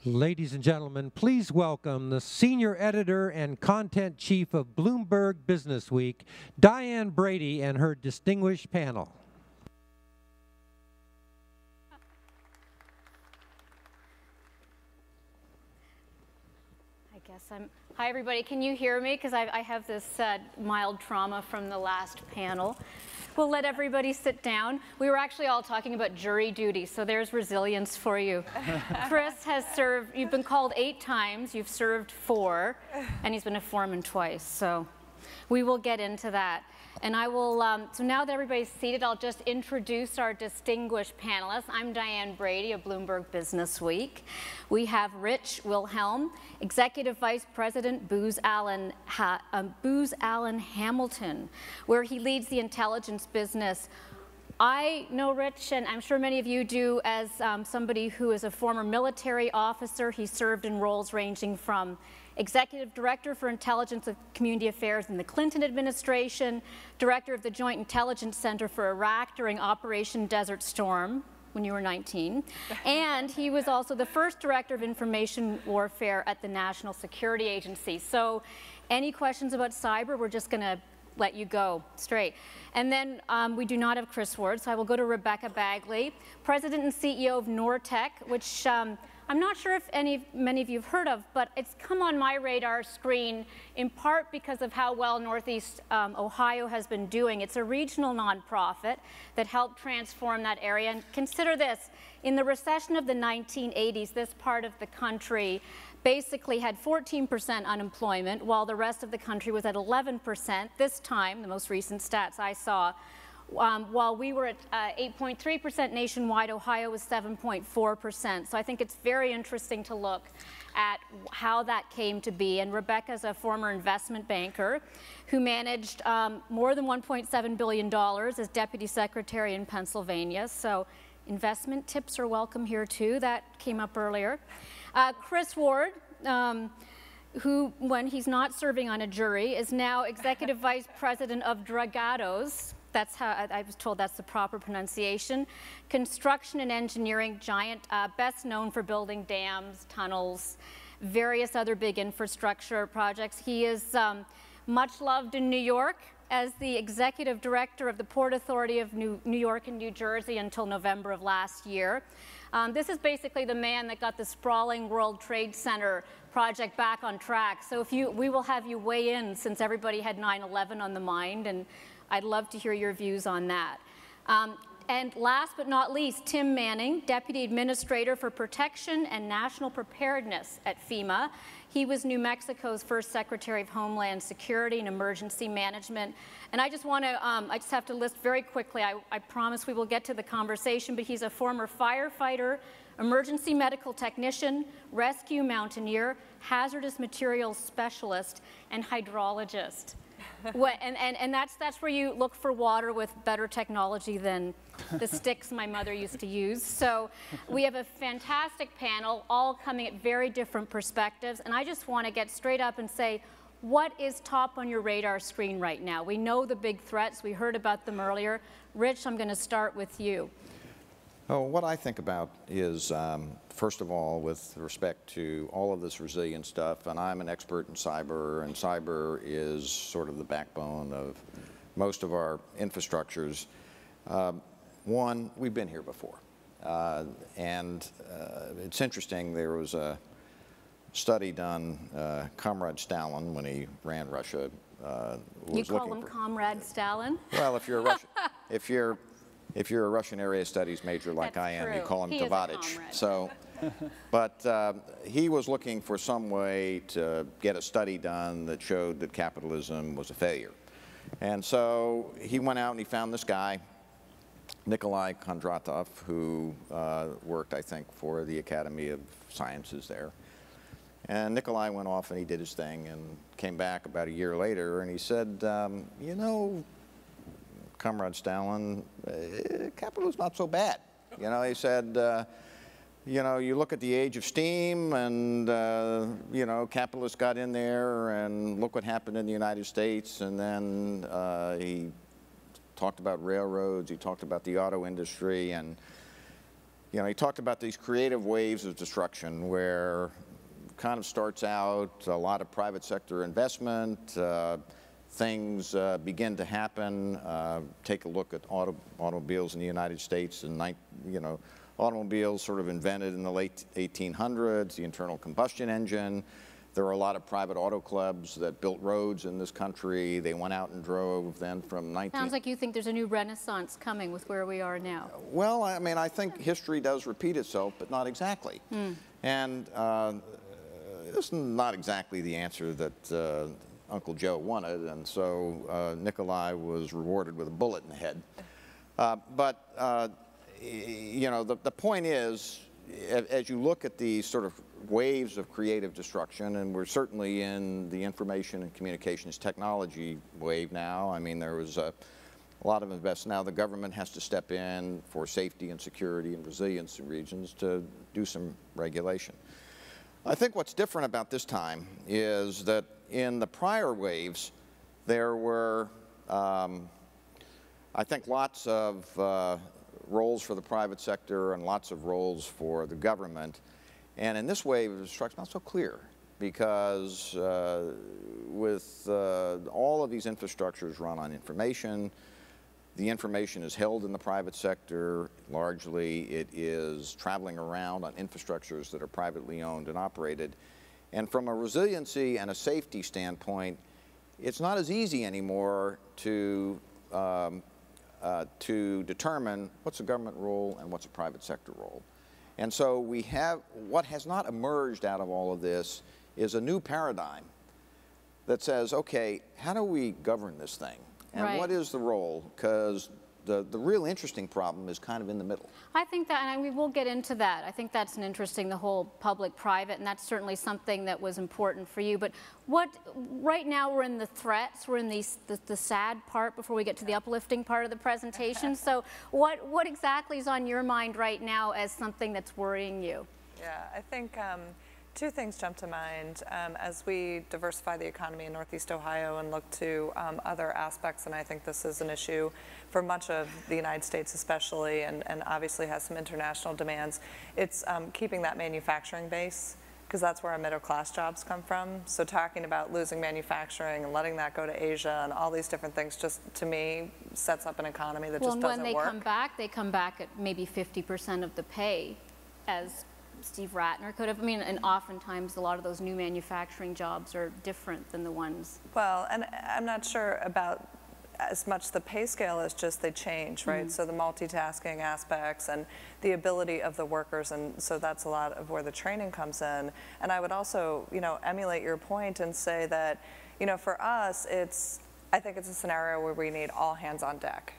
Ladies and gentlemen, please welcome the Senior Editor and Content Chief of Bloomberg Business Week, Diane Brady, and her distinguished panel. Hi everybody, can you hear me? Because I have this mild trauma from the last panel. We'll let everybody sit down. We were actually all talking about jury duty, so there's resilience for you. Chris has served, you've been called 8 times, you've served 4, and he's been a foreman twice, so we will get into that. And I will, so now that everybody's seated, I'll just introduce our distinguished panelists. I'm Diane Brady of Bloomberg Business Week. We have Rich Wilhelm, Executive Vice President, Booz Allen Hamilton, where he leads the intelligence business. I know Rich, and I'm sure many of you do, as somebody who is a former military officer. He served in roles ranging from Executive Director for Intelligence and Community Affairs in the Clinton administration, Director of the Joint Intelligence Center for Iraq during Operation Desert Storm when you were 19, and he was also the first Director of Information Warfare at the National Security Agency. So any questions about cyber, we're just going to let you go straight. And then we do not have Chris Ward, so I will go to Rebecca Bagley, President and CEO of Nortec, which I'm not sure if many of you have heard of, but it's come on my radar screen in part because of how well Northeast Ohio has been doing. It's a regional nonprofit that helped transform that area. And consider this, in the recession of the 1980s, this part of the country basically had 14% unemployment, while the rest of the country was at 11%. This time, the most recent stats I saw, while we were at 8.3% nationwide, Ohio was 7.4%. So I think it's very interesting to look at how that came to be. And Rebecca's a former investment banker who managed more than $1.7 billion as Deputy Secretary in Pennsylvania. So investment tips are welcome here too. That came up earlier. Chris Ward, who, when he's not serving on a jury, is now Executive Vice President of Dragados. That's how I was told that's the proper pronunciation. Construction and engineering giant, best known for building dams, tunnels, various other big infrastructure projects. He is much loved in New York as the Executive Director of the Port Authority of New York and New Jersey until November of last year. This is basically the man that got the sprawling World Trade Center project back on track. So if we will have you weigh in, since everybody had 9/11 on the mind, and I'd love to hear your views on that. And last but not least, Tim Manning, Deputy Administrator for Protection and National Preparedness at FEMA. He was New Mexico's first Secretary of Homeland Security and Emergency Management. And I just want to, I just have to list very quickly, I promise we will get to the conversation, but he's a former firefighter, emergency medical technician, rescue mountaineer, hazardous materials specialist, and hydrologist. And that's where you look for water with better technology than the sticks my mother used to use. So we have a fantastic panel, all coming at very different perspectives. And I just want to get straight up and say, what is top on your radar screen right now? We know the big threats. We heard about them earlier. Rich, I'm going to start with you. Oh, what I think about is, first of all, with respect to all of this resilient stuff, and I'm an expert in cyber, and cyber is sort of the backbone of most of our infrastructures. One, we've been here before. And it's interesting, there was a study done, Comrade Stalin, when he ran Russia, was you call him Comrade Stalin? Well, if you're a Russian, if you're a Russian area studies major like That's I am, true. you call him He Tavadich. So, but he was looking for some way to get a study done that showed that capitalism was a failure. And so he went out and he found this guy, Nikolai Kondratov, who worked, I think, for the Academy of Sciences there. And Nikolai went off and he did his thing and came back about a year later and he said, you know, Comrade Stalin, capitalism's not so bad. You know, he said, you know, you look at the age of steam and, you know, capitalists got in there and look what happened in the United States. And then he talked about railroads, he talked about the auto industry, and you know, he talked about these creative waves of destruction where kind of starts out a lot of private sector investment, things begin to happen. Take a look at automobiles in the United States, and you know, automobiles sort of invented in the late 1800s, the internal combustion engine. There were a lot of private auto clubs that built roads in this country. They went out and drove then from 19... Sounds like you think there's a new renaissance coming with where we are now. Well, I mean, I think history does repeat itself, but not exactly. And this is not exactly the answer that Uncle Joe wanted, and so Nikolai was rewarded with a bullet in the head. You know, the point is, as you look at these sort of waves of creative destruction, and we're certainly in the information and communications technology wave now. I mean, there was a lot of investment. Now the government has to step in for safety and security and resilience in regions to do some regulation. I think what's different about this time is that in the prior waves, there were, I think, lots of roles for the private sector and lots of roles for the government. And in this wave of destruction, not so clear, because with all of these infrastructures run on information, the information is held in the private sector. Largely, it is traveling around on infrastructures that are privately owned and operated. And from a resiliency and a safety standpoint, it's not as easy anymore to determine what's a government role and what's a private sector role. And so we have, what has not emerged out of all of this is a new paradigm that says, okay, how do we govern this thing? And what is the role? Because the real interesting problem is kind of in the middle. I think that, and we will get into that. I think that's an interesting, the whole public-private, and that's certainly something that was important for you. But right now we're in the threats, we're in the sad part before we get to the uplifting part of the presentation. So what exactly is on your mind right now as something that's worrying you? Yeah, I think two things jump to mind as we diversify the economy in Northeast Ohio and look to other aspects, and I think this is an issue for much of the United States especially, and obviously has some international demands. It's keeping that manufacturing base, because that's where our middle class jobs come from. So talking about losing manufacturing and letting that go to Asia and all these different things, just to me sets up an economy that just doesn't work. Well, when they come back at maybe 50% of the pay, as Steve Ratner could have. I mean, and oftentimes a lot of those new manufacturing jobs are different than the ones. Well, and I'm not sure about as much the pay scale as just they change, right? So the multitasking aspects and the ability of the workers, and so that's a lot of where the training comes in. And I would also, you know, emulate your point and say that, you know, for us, I think it's a scenario where we need all hands on deck.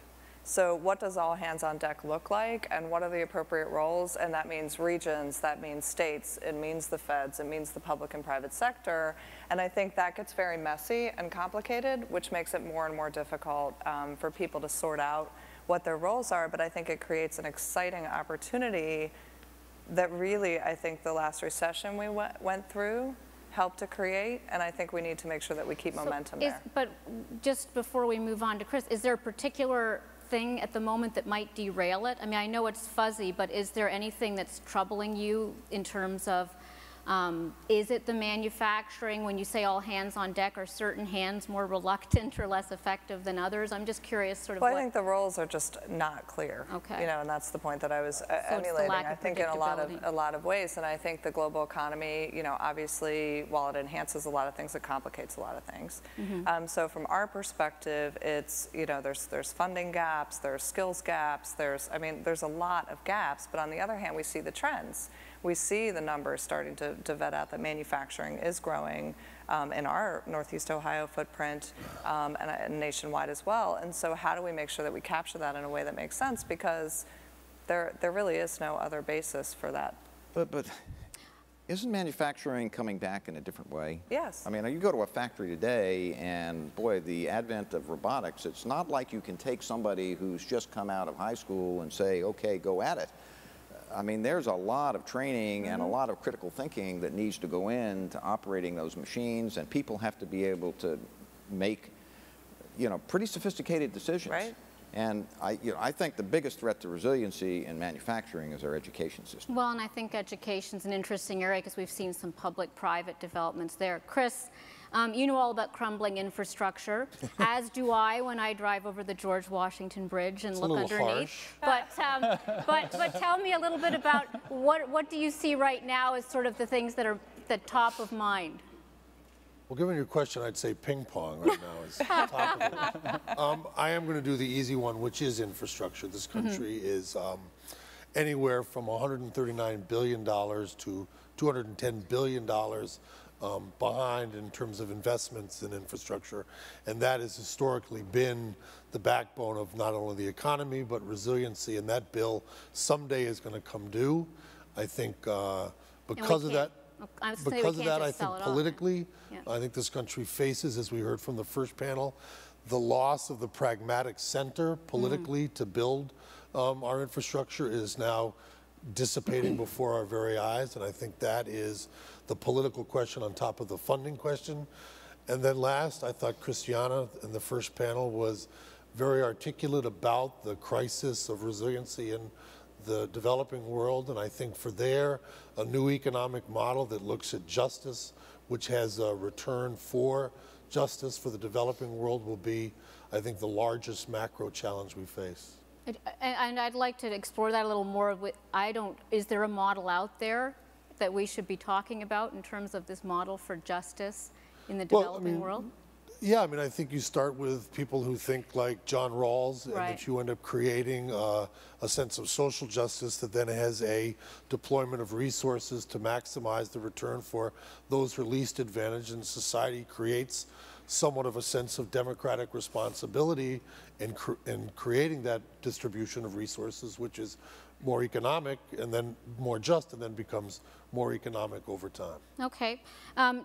So what does all hands on deck look like, and what are the appropriate roles? And that means regions, that means states, it means the feds, it means the public and private sector. And I think that gets very messy and complicated, which makes it more and more difficult for people to sort out what their roles are. But I think it creates an exciting opportunity that really, I think the last recession we went through helped to create, and I think we need to make sure that we keep momentum there. But just before we move on to Chris, is there a particular thing at the moment that might derail it? I mean, I know it's fuzzy, but is there anything that's troubling you in terms of, is it the manufacturing? When you say all hands on deck, are certain hands more reluctant or less effective than others? I'm just curious sort of Well, I think the roles are just not clear. Okay. You know, and that's the point that I was emulating, I think, in a lot of ways. And I think the global economy, you know, obviously, while it enhances a lot of things, it complicates a lot of things. So from our perspective, it's, you know, there's funding gaps, there's skills gaps, there's a lot of gaps, but on the other hand, we see the trends. We see the numbers starting to vet out that manufacturing is growing in our Northeast Ohio footprint and nationwide as well. And so how do we make sure that we capture that in a way that makes sense? Because there really is no other basis for that. But isn't manufacturing coming back in a different way? Yes. I mean, you go to a factory today, and boy, the advent of robotics, it's not like you can take somebody who's just come out of high school and say, okay, go at it. I mean, there's a lot of training and a lot of critical thinking that needs to go into operating those machines, and people have to be able to make, you know, pretty sophisticated decisions. Right. And I think the biggest threat to resiliency in manufacturing is our education system. Well, and I think education's an interesting area because we've seen some public-private developments there. Chris, you know all about crumbling infrastructure, as do I when I drive over the George Washington Bridge and look underneath. But tell me a little bit about what do you see right now as sort of the things that are the top of mind? Well, given your question, I'd say ping pong right now is top of it. I am going to do the easy one, which is infrastructure. This country is anywhere from $139 billion to $210 billion behind in terms of investments in infrastructure. And that has historically been the backbone of not only the economy, but resiliency. And that bill someday is going to come due. I think because of that, I think politically, I think this country faces, as we heard from the first panel, the loss of the pragmatic center politically to build our infrastructure is now dissipating before our very eyes. And I think that is the political question on top of the funding question. And then last, I thought Christiana in the first panel was very articulate about the crisis of resiliency in the developing world, and I think for there, a new economic model that looks at justice, which has a return for justice for the developing world, will be, I think, the largest macro challenge we face. And I'd like to explore that a little more. Is there a model out there that we should be talking about in terms of this model for justice in the developing world? Yeah, I mean, I think you start with people who think like John Rawls, and that you end up creating a sense of social justice that then has a deployment of resources to maximize the return for those who are least advantaged, and society creates somewhat of a sense of democratic responsibility in creating that distribution of resources, which is more economic and then more just, and then becomes more economic over time. Okay.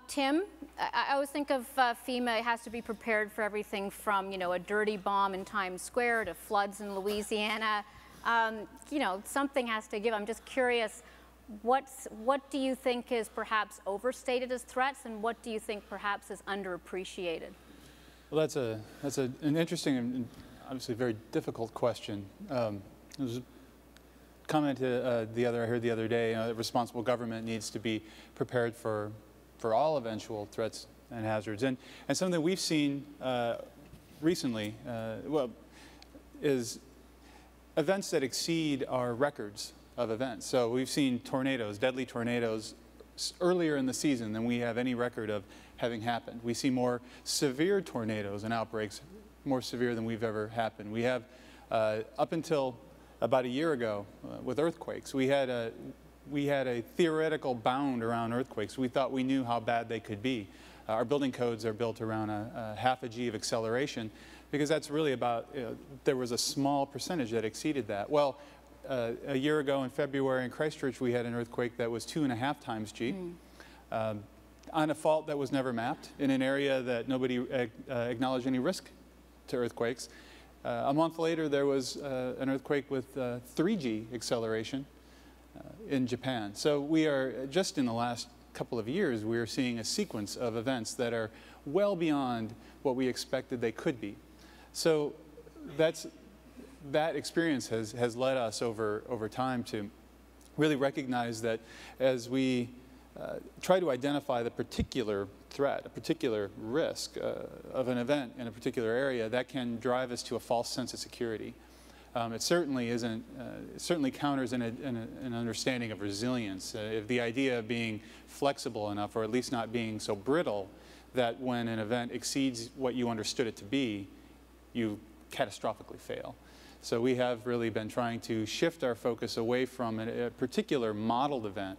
Tim, I always think of FEMA has to be prepared for everything from, a dirty bomb in Times Square to floods in Louisiana. Something has to give. I'm just curious, what do you think is perhaps overstated as threats, and what do you think perhaps is underappreciated? Well, that's an interesting and obviously very difficult question. There's a comment I heard the other day, that responsible government needs to be prepared for all eventual threats and hazards. And something we've seen recently, is events that exceed our records of events. So we've seen tornadoes, deadly tornadoes, earlier in the season than we have any record of having happened. We see more severe tornadoes and outbreaks, more severe than we've ever happened. We have, up until about a year ago, with earthquakes, we had a theoretical bound around earthquakes. We thought we knew how bad they could be. Our building codes are built around a half a G of acceleration, because that's really about, there was a small percentage that exceeded that. Well, a year ago in February in Christchurch, we had an earthquake that was 2.5 times G, on a fault that was never mapped in an area that nobody acknowledged any risk to earthquakes. A month later, there was an earthquake with 3G acceleration in Japan. So we are, just in the last couple of years, we are seeing a sequence of events that are well beyond what we expected they could be. So that experience has led us over time to really recognize that as we try to identify the particular threat, a particular risk of an event in a particular area, that can drive us to a false sense of security. It certainly isn't. It certainly counters an understanding of resilience. If the idea of being flexible enough, or at least not being so brittle, that when an event exceeds what you understood it to be, you catastrophically fail. So we have really been trying to shift our focus away from a particular modeled event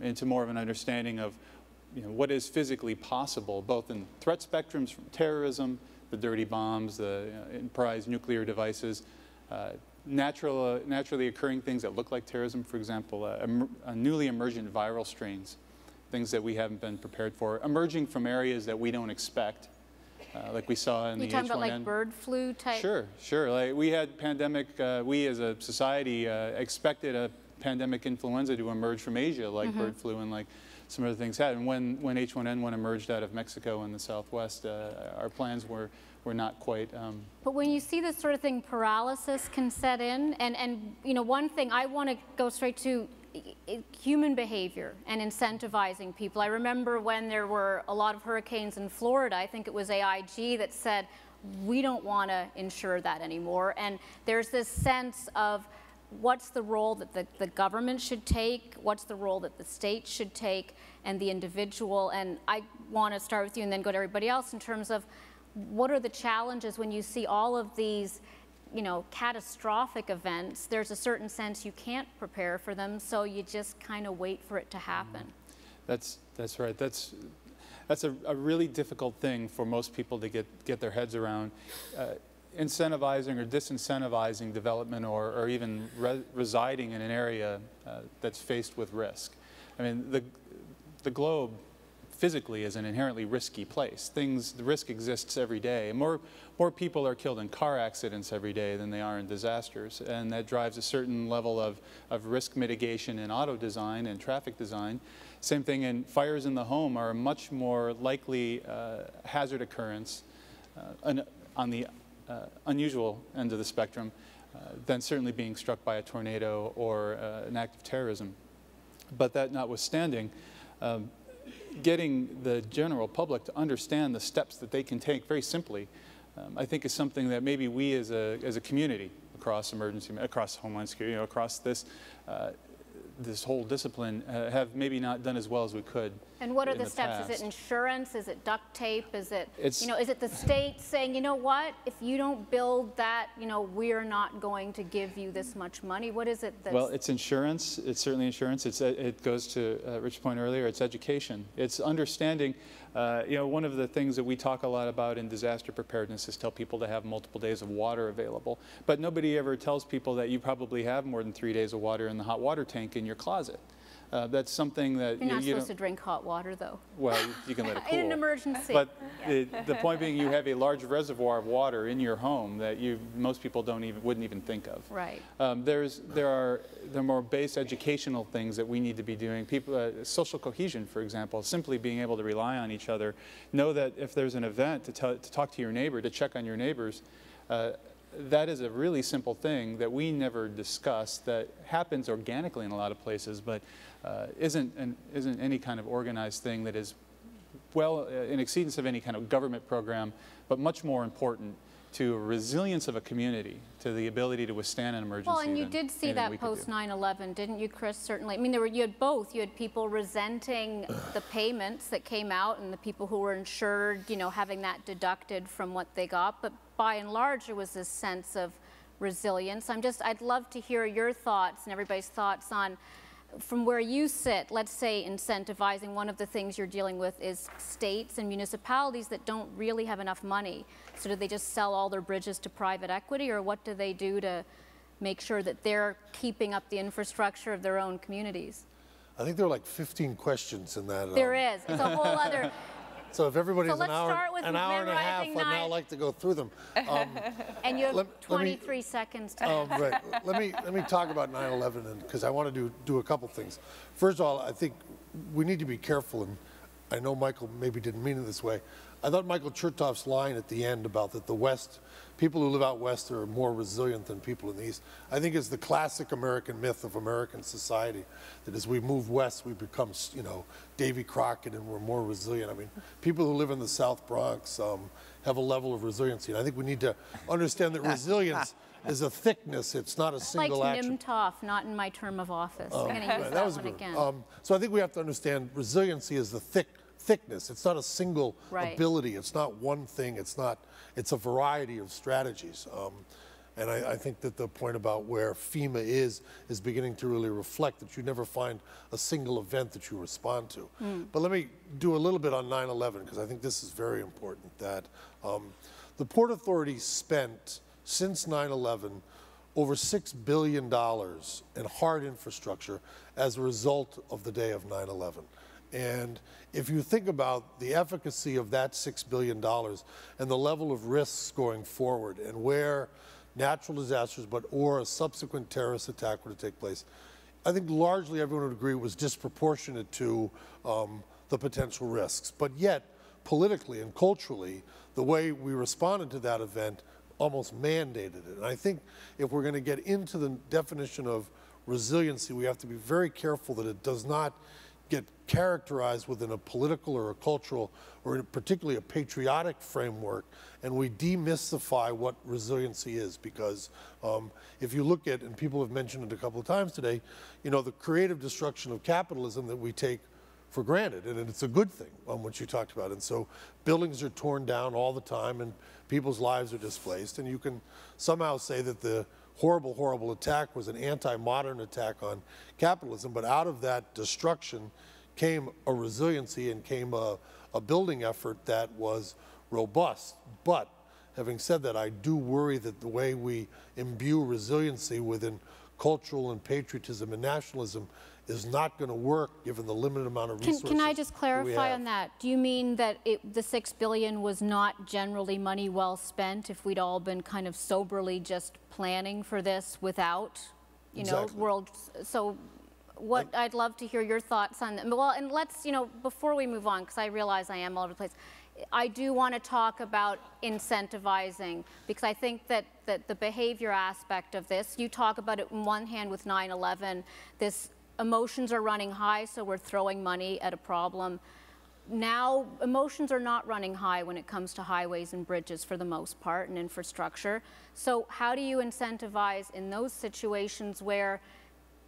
into more of an understanding of what is physically possible, both in threat spectrums from terrorism, the dirty bombs, the improvised nuclear devices, naturally occurring things that look like terrorism, for example, newly emergent viral strains, things that we haven't been prepared for, emerging from areas that we don't expect, like we saw in the H1N. You're talking about like bird flu type? Sure. Like we had pandemic, we as a society expected pandemic influenza to emerge from Asia, like bird flu and like some other things had. And when H1N1 emerged out of Mexico in the Southwest, our plans were not quite. But when you see this sort of thing, paralysis can set in. And you know, one thing I want to go straight to human behavior and incentivizing people. I remember when there were a lot of hurricanes in Florida, I think it was AIG that said, we don't want to insure that anymore. And there's this sense of what's the role that the government should take, what's the role that the state should take, and the individual. And I want to start with you and then go to everybody else in terms of what are the challenges when you see all of these, you know, catastrophic events. There's a certain sense you can't prepare for them, so you just kind of wait for it to happen. That's right. That's a really difficult thing for most people to get their heads around. Incentivizing or disincentivizing development or even residing in an area that's faced with risk. I mean, the globe physically is an inherently risky place. The risk exists every day. More people are killed in car accidents every day than they are in disasters, and that drives a certain level of risk mitigation in auto design and traffic design. Same thing in fires in the home are a much more likely hazard occurrence on the unusual end of the spectrum than certainly being struck by a tornado or an act of terrorism. But that notwithstanding, getting the general public to understand the steps that they can take very simply, I think is something that maybe we as a community across across Homeland Security, you know, across this whole discipline have maybe not done as well as we could. And what are the steps? Past. Is it insurance? Is it duct tape? Is it, It's, you know, is it the state saying, you know what, if you don't build that, you know, we're not going to give you this much money? What is it that's... Well, it's insurance. It's certainly insurance. It goes to Rich's point earlier. It's education. It's understanding. You know, one of the things that we talk a lot about in disaster preparedness is tell people to have multiple days of water available. But nobody ever tells people that you probably have more than 3 days of water in the hot water tank in your closet. That's something that You're not supposed to drink hot water, though. Well, you can let it cool. In an emergency. But the point being, you have a large reservoir of water in your home that most people wouldn't even think of. Right. There are more base educational things that we need to be doing. People, social cohesion, for example, simply being able to rely on each other. Know that if there's an event, to talk to your neighbor, to check on your neighbors. That is a really simple thing that we never discuss, that happens organically in a lot of places, but isn't any kind of organized thing that is well in exceedance of any kind of government program, but much more important to resilience of a community, to the ability to withstand an emergency. Well, and you did see that post 9/11, didn't you, Chris? Certainly. I mean, you had both. You had people resenting the payments that came out, and the people who were insured, you know, having that deducted from what they got. But by and large, there was this sense of resilience. I'd love to hear your thoughts and everybody's thoughts on, from where you sit, let's say incentivizing. One of the things you're dealing with is states and municipalities that don't really have enough money. So do they just sell all their bridges to private equity, or what do they do to make sure that they're keeping up the infrastructure of their own communities? I think there are like 15 questions in that. There is. It's a whole other... So if everybody has an hour and a half, I'd now like to go through them. And you have 23 seconds to right. Let me talk about 9/11, because I want to do a couple things. First of all, I think we need to be careful, and I know Michael maybe didn't mean it this way. I thought Michael Chertoff's line at the end about that the West, people who live out West are more resilient than people in the East, I think is the classic American myth of American society, that as we move West, we become, you know, Davy Crockett and we're more resilient. I mean, people who live in the South Bronx have a level of resiliency, and I think we need to understand that resilience is a thickness, it's not a single action. Like Nimtoff, not in my term of office. I'm going to use that one again. So I think we have to understand resiliency is the thickness. It's not a single ability. It's not one thing. It's a variety of strategies. And I think that the point about where FEMA is beginning to really reflect that you never find a single event that you respond to. But let me do a little bit on 9/11, because I think this is very important, that the Port Authority spent, since 9/11, over $6 billion in hard infrastructure as a result of the day of 9/11. And if you think about the efficacy of that $6 billion and the level of risks going forward, and where natural disasters or a subsequent terrorist attack were to take place, I think largely everyone would agree it was disproportionate to the potential risks. But yet, politically and culturally, the way we responded to that event almost mandated it. And I think if we're going to get into the definition of resiliency, we have to be very careful that it does not get characterized within a political or a cultural or particularly a patriotic framework, and we demystify what resiliency is. Because if you look at, and people have mentioned it a couple of times today, you know, the creative destruction of capitalism that we take for granted, and it's a good thing, which you talked about. And so buildings are torn down all the time and people's lives are displaced, and you can somehow say that the horrible, horrible attack was an anti-modern attack on capitalism, but out of that destruction came a resiliency and came a building effort that was robust. But having said that, I do worry that the way we imbue resiliency within cultural and patriotism and nationalism is not going to work given the limited amount of resources. Can I just clarify on that? Do you mean that the $6 billion was not generally money well spent if we'd all been kind of soberly just planning for this without, you know, world? So what I'd love to hear your thoughts on that. Well, and let's, you know, before we move on, because I realize I am all over the place, I do want to talk about incentivizing, because I think that the behavior aspect of this, you talk about it on one hand with 9/11, this emotions are running high, so we're throwing money at a problem. Now, emotions are not running high when it comes to highways and bridges for the most part and infrastructure. So how do you incentivize in those situations where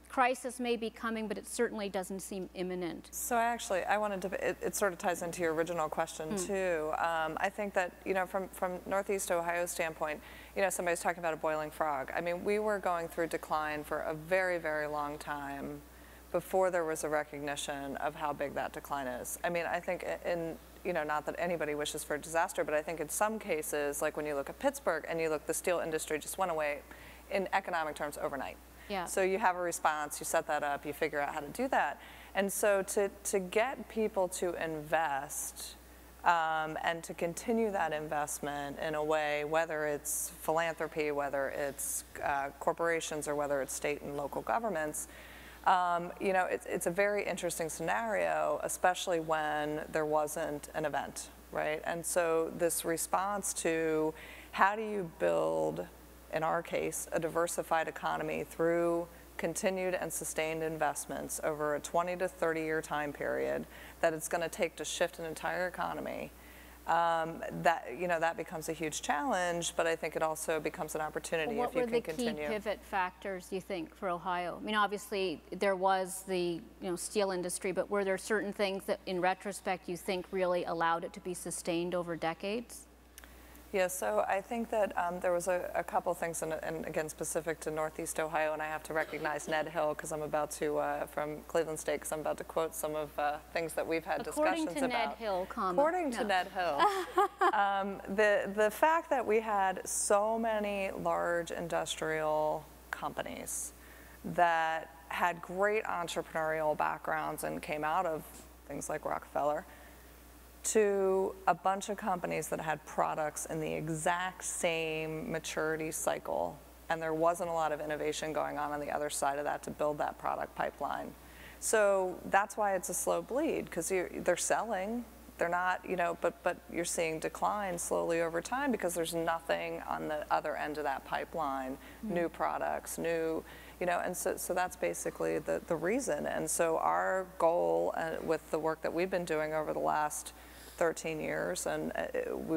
crisis may be coming, but it certainly doesn't seem imminent? So I wanted to, it sort of ties into your original question too. I think that, you know, from Northeast Ohio standpoint, you know, somebody's talking about a boiling frog. I mean, we were going through decline for a very, very long time before there was a recognition of how big that decline is. I mean, I think in, you know, not that anybody wishes for a disaster, but I think in some cases, like when you look at Pittsburgh and you look, the steel industry just went away in economic terms overnight. Yeah. So you have a response, you set that up, you figure out how to do that. And so to get people to invest and to continue that investment in a way, whether it's philanthropy, whether it's corporations, or whether it's state and local governments, you know, it's a very interesting scenario, especially when there wasn't an event, right? And so this response to how do you build, in our case, a diversified economy through continued and sustained investments over a 20 to 30 year time period that it's going to take to shift an entire economy, that, you know, that becomes a huge challenge, but I think it also becomes an opportunity if you can continue. What were the key pivot factors, you think, for Ohio? I mean, obviously there was the, you know, steel industry, but were there certain things that in retrospect you think really allowed it to be sustained over decades? Yeah, so I think that there was a couple things, and again, specific to Northeast Ohio, and I have to recognize Ned Hill, because I'm about to, from Cleveland State, because I'm about to quote some of things that we've had discussions about. According to Ned Hill, According to Ned Hill. The fact that we had so many large industrial companies that had great entrepreneurial backgrounds and came out of things like Rockefeller, to a bunch of companies that had products in the exact same maturity cycle, and there wasn't a lot of innovation going on the other side of that to build that product pipeline. So that's why it's a slow bleed, because they're selling, they're not, you know, but you're seeing decline slowly over time because there's nothing on the other end of that pipeline, new products, new, you know, and so that's basically the reason. And so our goal with the work that we've been doing over the last 13 years, and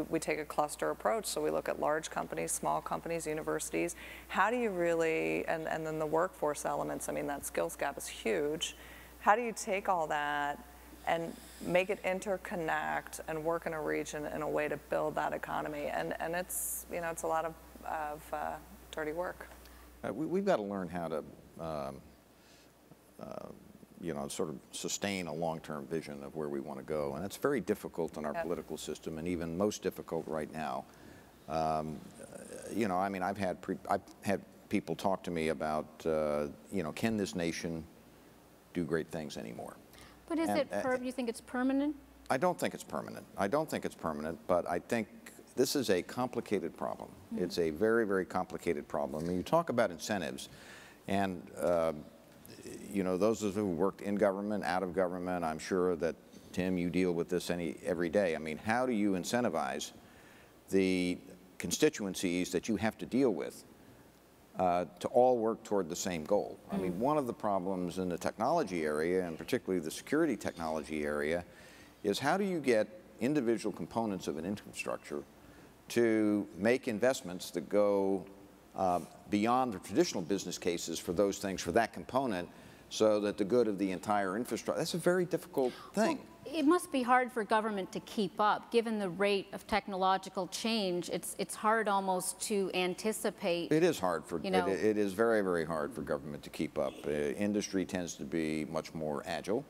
we take a cluster approach, so we look at large companies, small companies, universities. How do you really, and then the workforce elements, I mean, that skills gap is huge. How do you take all that and make it interconnect and work in a region in a way to build that economy? And it's, you know, it's a lot of dirty work. We've got to learn how to you know, sort of sustain a long-term vision of where we want to go. And it's very difficult in our political system, and even most difficult right now. You know, I mean, I've had people talk to me about, you know, can this nation do great things anymore? But is it, you think it's permanent? I don't think it's permanent. I don't think it's permanent, but I think this is a complicated problem. It's a very, very complicated problem. I mean, you talk about incentives, and you know, those of us who worked in government, out of government, I'm sure that, Tim, you deal with this every day. I mean, how do you incentivize the constituencies that you have to deal with to all work toward the same goal? I mean, one of the problems in the technology area, and particularly the security technology area, is how do you get individual components of an infrastructure to make investments that go beyond the traditional business cases for those things, for that component, so that the good of the entire infrastructure, that's a very difficult thing. Well, it must be hard for government to keep up. Given the rate of technological change, it's hard almost to anticipate. It is hard for, you know, it is very, very hard for government to keep up. Industry tends to be much more agile.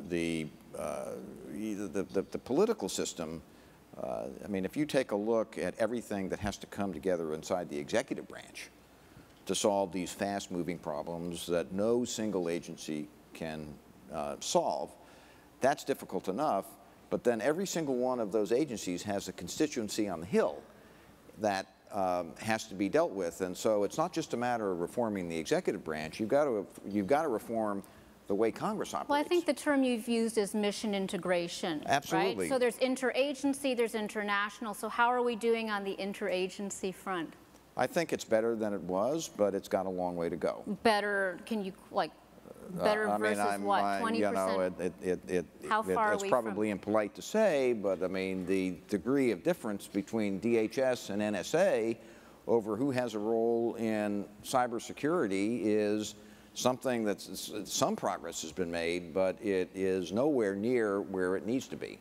The political system, I mean, if you take a look at everything that has to come together inside the executive branch to solve these fast-moving problems that no single agency can solve, that's difficult enough. But then every single one of those agencies has a constituency on the Hill that has to be dealt with. And so it's not just a matter of reforming the executive branch. You've got to reform the way Congress operates. Well, I think the term you've used is mission integration. Absolutely. Right? So there's interagency, there's international. So how are we doing on the interagency front? I think it's better than it was, but it's got a long way to go. Better, can you, like, better versus what, 20%? You know, How far are it's we probably from? impolite to say, but I mean, the degree of difference between DHS and NSA over who has a role in cybersecurity is something that's, some progress has been made, but it is nowhere near where it needs to be.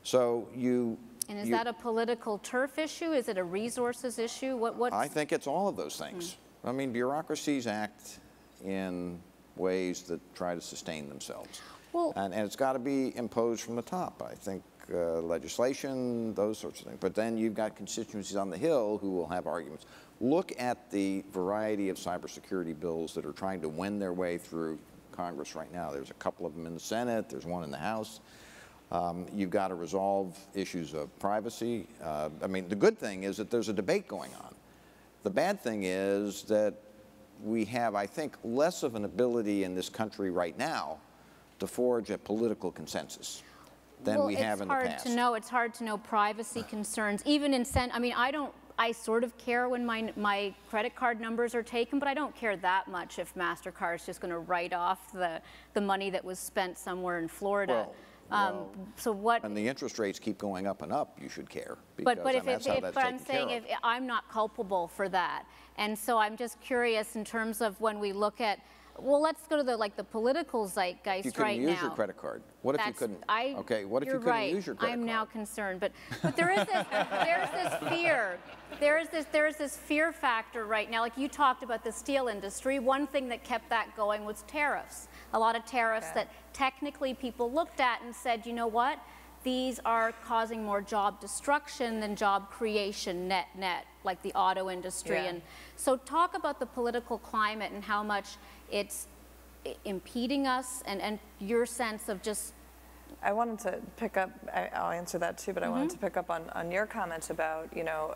So And is that a political turf issue? Is it a resources issue? I think it's all of those things. I mean, bureaucracies act in ways that try to sustain themselves. Well, and it's got to be imposed from the top. I think legislation, those sorts of things. But then you've got constituencies on the Hill who will have arguments. Look at the variety of cybersecurity bills that are trying to wend their way through Congress right now. There's a couple of them in the Senate. There's one in the House. You've got to resolve issues of privacy. I mean, the good thing is that there's a debate going on. The bad thing is that we have, I think, less of an ability in this country right now to forge a political consensus than we have in the past. It's hard to know privacy concerns. Even in I mean, I sort of care when my credit card numbers are taken, but I don't care that much if MasterCard is just going to write off the money that was spent somewhere in Florida. Well, so what? And the interest rates keep going up and up, you should care. But I'm saying if I'm not culpable for that, and so I'm just curious in terms of when we look at. Well, let's go to the political zeitgeist right now. You couldn't use your credit card. What if you couldn't? Okay, what if you couldn't use your credit card? I'm now concerned, but there is this, there's this fear. There's this fear factor right now. Like you talked about the steel industry. One thing that kept that going was tariffs. A lot of tariffs that technically people looked at and said, you know what? These are causing more job destruction than job creation net, like the auto industry. And so talk about the political climate and how much it's impeding us and your sense of just. I wanted to pick up, I'll answer that too, but I wanted to pick up on your comment about, you know,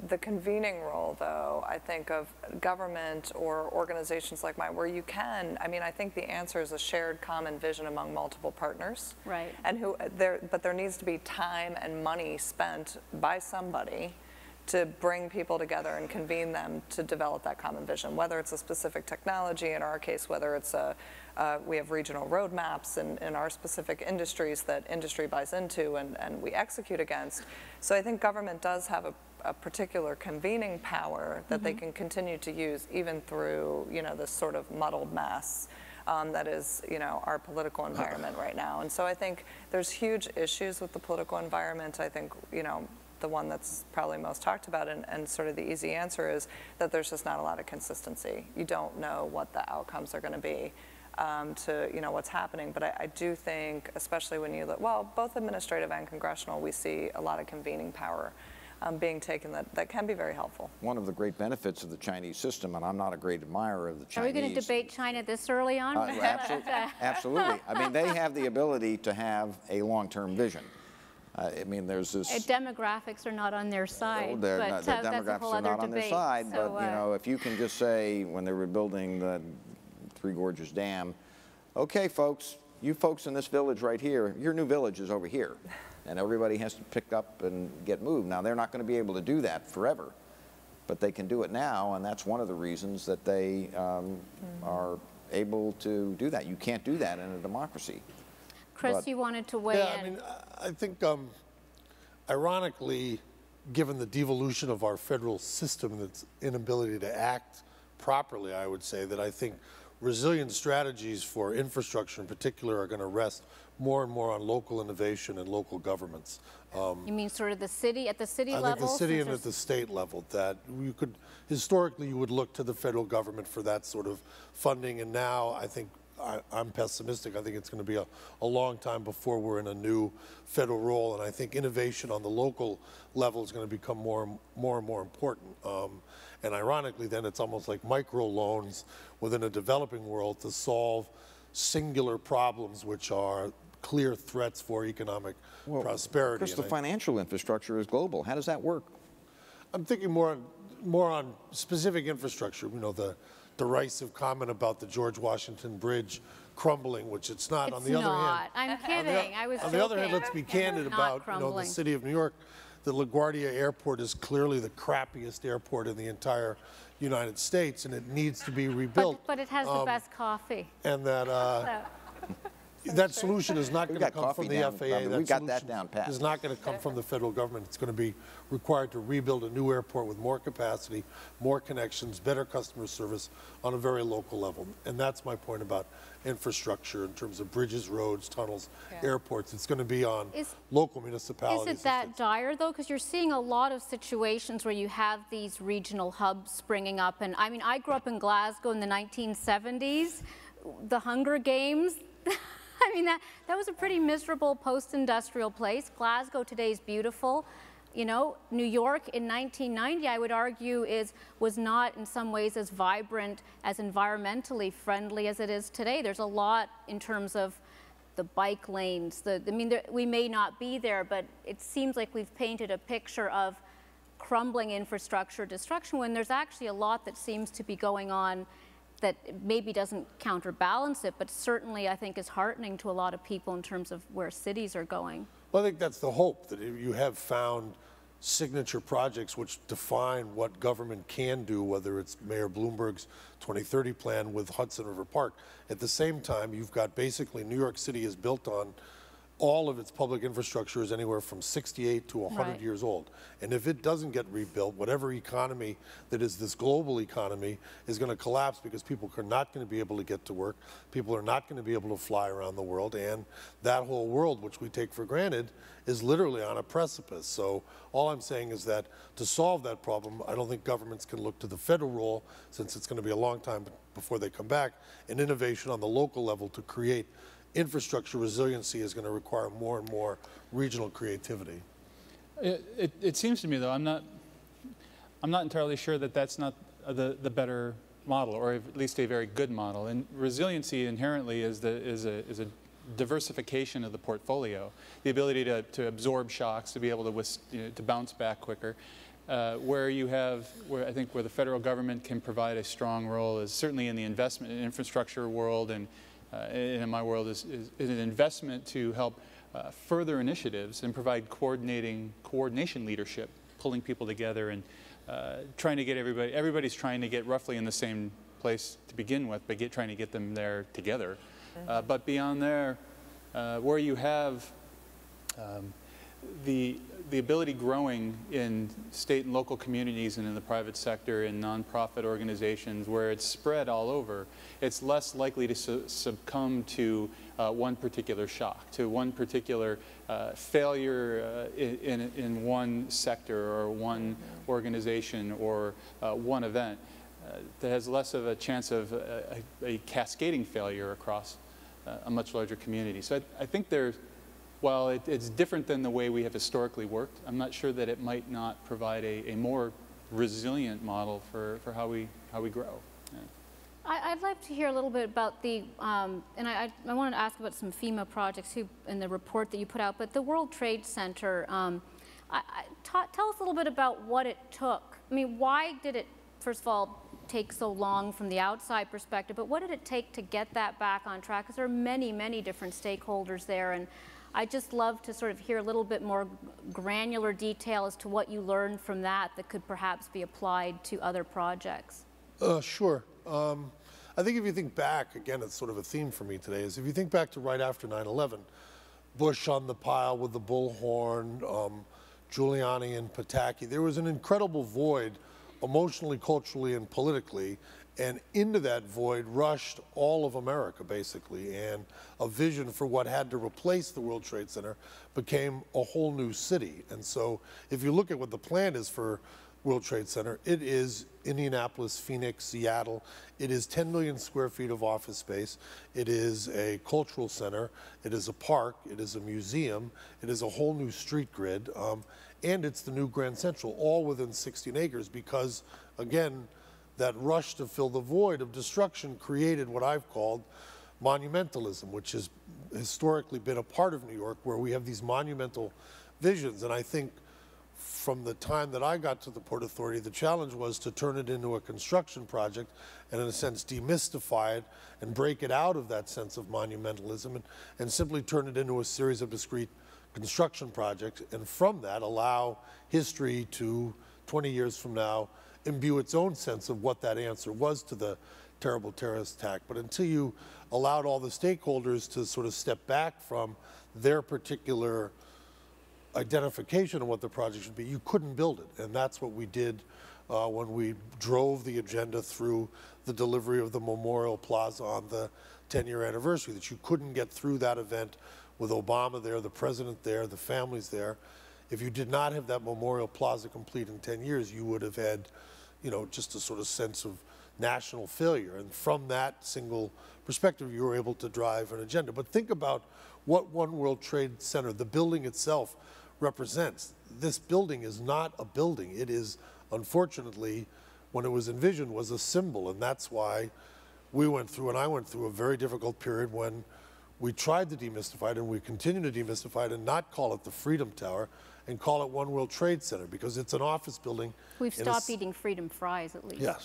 the convening role, though, I think of government or organizations like mine where you can, I mean, I think the answer is a shared common vision among multiple partners. Right. And but there needs to be time and money spent by somebody to bring people together and convene them to develop that common vision, whether it's a specific technology, in our case, whether it's we have regional roadmaps in our specific industries that industry buys into and we execute against. So I think government does have a particular convening power that they can continue to use even through, you know, this sort of muddled mess that is, you know, our political environment right now. And so I think there's huge issues with the political environment. I think, you know, the one that's probably most talked about and sort of the easy answer is that there's just not a lot of consistency. You don't know what the outcomes are going to be to, you know, what's happening. But I do think, especially when you look, well, both administrative and congressional, we see a lot of convening power being taken that can be very helpful. One of the great benefits of the Chinese system, and I'm not a great admirer of the Chinese. Are we going to debate China this early on? Absolutely. I mean, they have the ability to have a long-term vision. I mean, there's this. Demographics are not on their side. The that's a whole demographics are other not on their debate. side, So, but you know, if you can just say when they were building the Three Gorges Dam. Okay, folks, you folks in this village right here, your new village is over here. And everybody has to pick up and get moved. Now, they're not going to be able to do that forever, but they can do it now, and that's one of the reasons that they are able to do that. You can't do that in a democracy. Chris, you wanted to weigh in. I mean, I think, ironically, given the devolution of our federal system and its inability to act properly, I would say that I think resilient strategies for infrastructure in particular are going to rest more and more on local innovation and local governments. You mean sort of the city, at the city level? I think the city and at the state level, that you could, historically you would look to the federal government for that sort of funding, and now I think, I'm pessimistic. I think it's going to be a long time before we're in a new federal role, and I think innovation on the local level is going to become more and more important. And ironically, then it's almost like micro loans within a developing world to solve singular problems which are clear threats for economic prosperity. Chris, the financial infrastructure is global. How does that work? I'm thinking more on specific infrastructure. You know, the derisive comment about the George Washington Bridge crumbling, which it's not. It's on the other hand, I'm kidding. I was on the other hand, let's be candid about the city of New York. The LaGuardia Airport is clearly the crappiest airport in the entire United States, and it needs to be rebuilt. But it has the best coffee. And that that solution is not going to come from the FAA. We got that down pat. Is not going to come from the federal government. It's going to be required to rebuild a new airport with more capacity, more connections, better customer service on a very local level. And that's my point about infrastructure in terms of bridges, roads, tunnels, airports. It's going to be on local municipalities. Is it that dire, though? Because you're seeing a lot of situations where you have these regional hubs springing up. And I mean, I grew up in Glasgow in the 1970s. The Hunger Games. I mean, that was a pretty miserable post-industrial place. Glasgow today is beautiful. You know, New York in 1990, I would argue, was not in some ways as vibrant, as environmentally friendly as it is today. There's a lot in terms of the bike lanes. I mean, we may not be there, but it seems like we've painted a picture of crumbling infrastructure destruction when there's actually a lot that seems to be going on that maybe doesn't counterbalance it, but certainly I think is heartening to a lot of people in terms of where cities are going. Well, I think that's the hope, that you have found signature projects which define what government can do, whether it's Mayor Bloomberg's 2030 plan with Hudson River Park. At the same time, you've got basically New York City is built on all of its public infrastructure is anywhere from 68 to 100 years old. And if it doesn't get rebuilt, whatever economy that is this global economy is going to collapse because people are not going to be able to get to work. People are not going to be able to fly around the world. And that whole world, which we take for granted, is literally on a precipice. So all I'm saying is that to solve that problem, I don't think governments can look to the federal role, since it's going to be a long time before they come back, and innovation on the local level to create infrastructure resiliency is going to require more and more regional creativity. It seems to me, though, I'm not entirely sure that that's not the better model, or at least a very good model. And resiliency inherently is a diversification of the portfolio, the ability to absorb shocks, to be able to to bounce back quicker. Where I think the federal government can provide a strong role is certainly in the investment and infrastructure world, and in my world is an investment to help further initiatives and provide coordination leadership, pulling people together and trying to get everybody's trying to get roughly in the same place to begin with, but trying to get them there together. But beyond there, where you have the ability growing in state and local communities and in the private sector and nonprofit organizations, where it's spread all over, it's less likely to succumb to one particular shock, to one particular failure in one sector or one organization or one event. That has less of a chance of a cascading failure across a much larger community. So I think while it's different than the way we have historically worked, I'm not sure that it might not provide a more resilient model for how we grow. Yeah. I'd like to hear a little bit about and I wanted to ask about some FEMA projects too in the report that you put out, but the World Trade Center, tell us a little bit about what it took. I mean, why did it, first of all, take so long from the outside perspective, but what did it take to get that back on track? Because there are many, many different stakeholders there, and I'd just love to sort of hear a little bit more granular detail as to what you learned from that could perhaps be applied to other projects. Sure. I think if you think back, again, it's sort of a theme for me today, is if you think back to right after 9/11, Bush on the pile with the bullhorn, Giuliani and Pataki, there was an incredible void emotionally, culturally, and politically, and into that void rushed all of America, basically, and a vision for what had to replace the World Trade Center became a whole new city. And so if you look at what the plan is for World Trade Center, it is Indianapolis, Phoenix, Seattle. It is 10 million square feet of office space. It is a cultural center. It is a park. It is a museum. It is a whole new street grid. And it's the new Grand Central, all within 16 acres because, again, that rush to fill the void of destruction created what I've called monumentalism, which has historically been a part of New York where we have these monumental visions. And I think from the time that I got to the Port Authority, the challenge was to turn it into a construction project and, in a sense, demystify it and break it out of that sense of monumentalism and simply turn it into a series of discrete construction projects, and from that allow history to 20 years from now imbue its own sense of what that answer was to the terrible terrorist attack. But until you allowed all the stakeholders to sort of step back from their particular identification of what the project should be, you couldn't build it. And that's what we did when we drove the agenda through the delivery of the Memorial Plaza on the 10-year anniversary, that you couldn't get through that event with Obama there, the president there, the families there. If you did not have that Memorial Plaza complete in 10 years, you would have had, you know, just a sort of sense of national failure. And from that single perspective, you were able to drive an agenda. But think about what One World Trade Center, the building itself, represents. This building is not a building. It is, unfortunately, when it was envisioned, was a symbol. And that's why we went through, and I went through, a very difficult period when we tried to demystify it, and we continue to demystify it and not call it the Freedom Tower and call it One World Trade Center, because it's an office building. We've stopped eating Freedom fries, at least. Yes.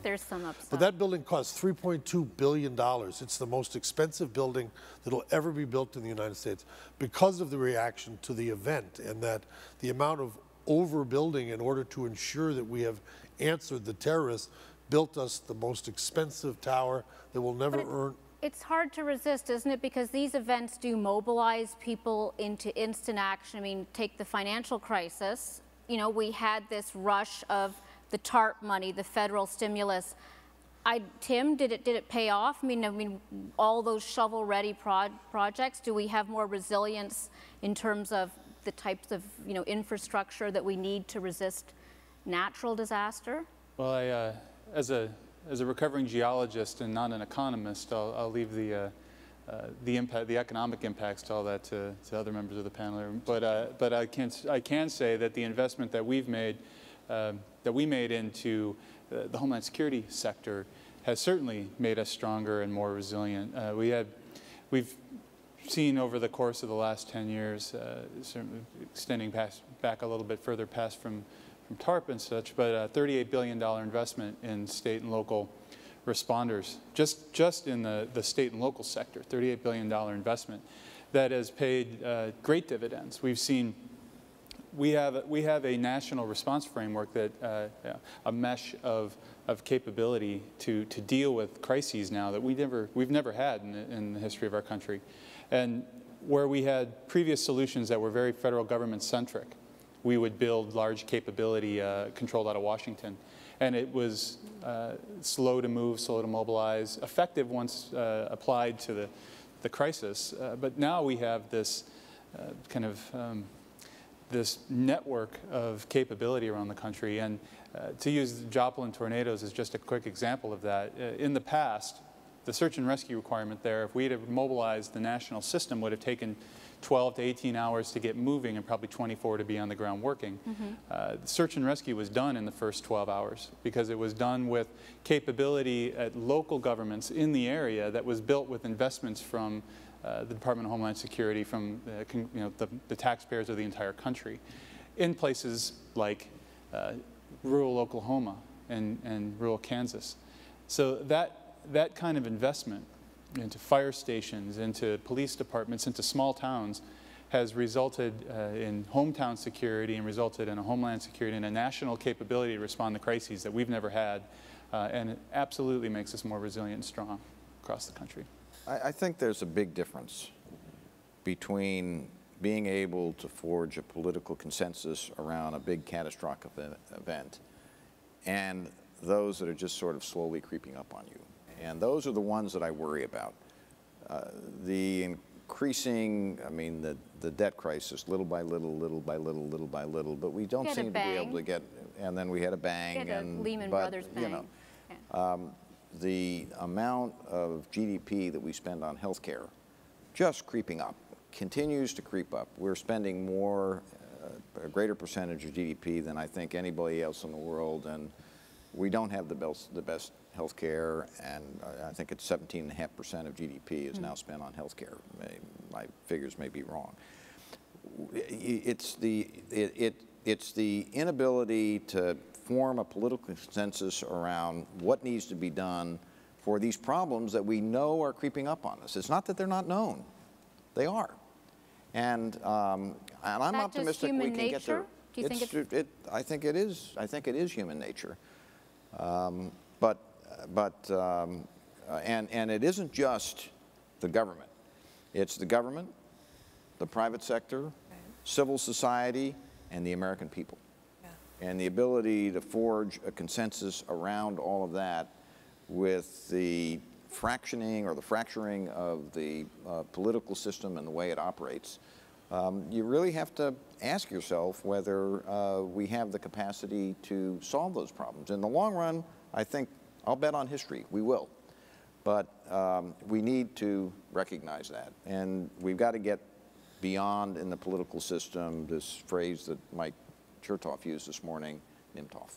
There's some upside. But that building cost $3.2 billion. It's the most expensive building that'll ever be built in the United States because of the reaction to the event, and that the amount of overbuilding in order to ensure that we have answered the terrorists built us the most expensive tower that will never earn. It's hard to resist, isn't it? Because these events do mobilize people into instant action. I mean, take the financial crisis. You know, we had this rush of the TARP money, the federal stimulus. Tim, did it pay off? I mean, all those shovel-ready projects. Do we have more resilience in terms of the types of, you know, infrastructure that we need to resist natural disaster? Well, as a recovering geologist and not an economist, I'll leave the economic impacts to all that to other members of the panel. But I can say that the investment that we made into the Homeland Security sector has certainly made us stronger and more resilient. We've seen over the course of the last 10 years, certainly extending back a little bit further past from TARP and such, but a $38 billion investment in state and local responders, just in the state and local sector, $38 billion investment that has paid great dividends. We have a national response framework that a mesh of capability to deal with crises now that we've never had in the history of our country, and where we had previous solutions that were very federal government centric. We would build large capability controlled out of Washington. And it was slow to move, slow to mobilize, effective once applied to the crisis. But now we have this this network of capability around the country. And to use Joplin tornadoes as just a quick example of that, in the past, the search and rescue requirement there, if we had mobilized the national system, would have taken 12 to 18 hours to get moving and probably 24 to be on the ground working. Mm-hmm. Search and rescue was done in the first 12 hours because it was done with capability at local governments in the area that was built with investments from the Department of Homeland Security, from the taxpayers of the entire country, in places like rural Oklahoma and rural Kansas. So that kind of investment into fire stations, into police departments, into small towns has resulted in hometown security and resulted in a homeland security and a national capability to respond to crises that we've never had, and it absolutely makes us more resilient and strong across the country. I think there's a big difference between being able to forge a political consensus around a big catastrophic event and those that are just sort of slowly creeping up on you. And those are the ones that I worry about. The increasing, I mean, the debt crisis, little by little, little by little, little by little, but we don't seem to be able to get, and then we had a bang. And Lehman Brothers bang. You know, the amount of GDP that we spend on healthcare just creeping up, continues to creep up. We're spending more, a greater percentage of GDP than I think anybody else in the world, and we don't have the best health care, and I think it's 17.5% of GDP is now spent on health care. My figures may be wrong. It's the inability to form a political consensus around what needs to be done for these problems that we know are creeping up on us. It's not that they're not known. They are. And I'm optimistic we can get there. Do you think it's? I think it is. I think it is human nature. And it isn't just the government. It's the government, the private sector, civil society, and the American people. Yeah. And the ability to forge a consensus around all of that with the fractioning or the fracturing of the political system and the way it operates, you really have to ask yourself whether we have the capacity to solve those problems. In the long run, I think, I'll bet on history, we will. But we need to recognize that. And we've got to get beyond in the political system this phrase that Mike Chertoff used this morning, NIMTOF.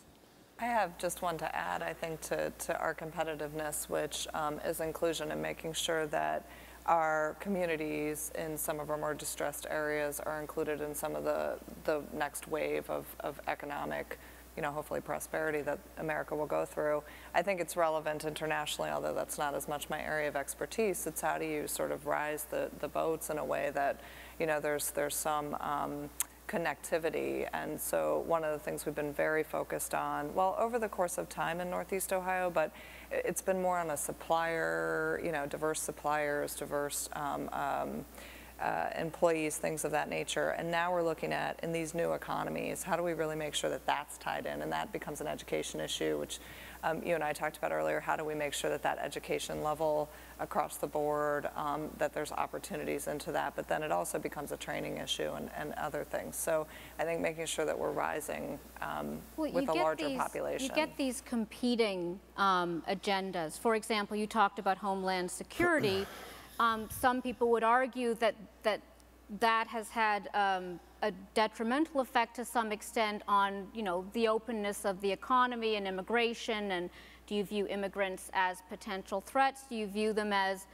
I have just one to add, I think, to our competitiveness, which is inclusion and making sure that our communities in some of our more distressed areas are included in some of the next wave of economic, hopefully prosperity that America will go through. I think it's relevant internationally, although that's not as much my area of expertise. It's how do you sort of rise the boats in a way that, there's some connectivity. And so one of the things we've been very focused on, well, over the course of time in Northeast Ohio, but it's been more on a supplier, diverse suppliers, diverse employees, things of that nature. And now we're looking at, in these new economies, how do we really make sure that that's tied in? And that becomes an education issue, which you and I talked about earlier. How do we make sure that that education level across the board, that there's opportunities into that, but then it also becomes a training issue and other things. So I think making sure that we're rising with a larger population. You get these competing agendas. For example, you talked about homeland security. Some people would argue that has had a detrimental effect to some extent on, the openness of the economy and immigration. And do you view immigrants as potential threats? Do you view them as,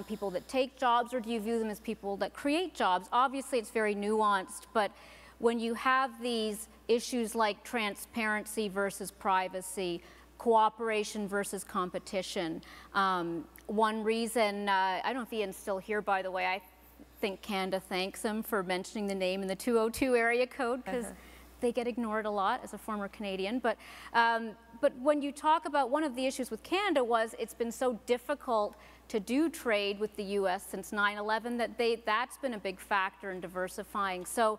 people that take jobs, or do you view them as people that create jobs? Obviously, it's very nuanced, but when you have these issues like transparency versus privacy, cooperation versus competition, one reason, I don't know if Ian's still here, by the way, I think Canada thanks him for mentioning the name in the 202 area code, because they get ignored a lot as a former Canadian. But when you talk about, one of the issues with Canada was it's been so difficult to do trade with the U.S. since 9/11 that's been a big factor in diversifying. So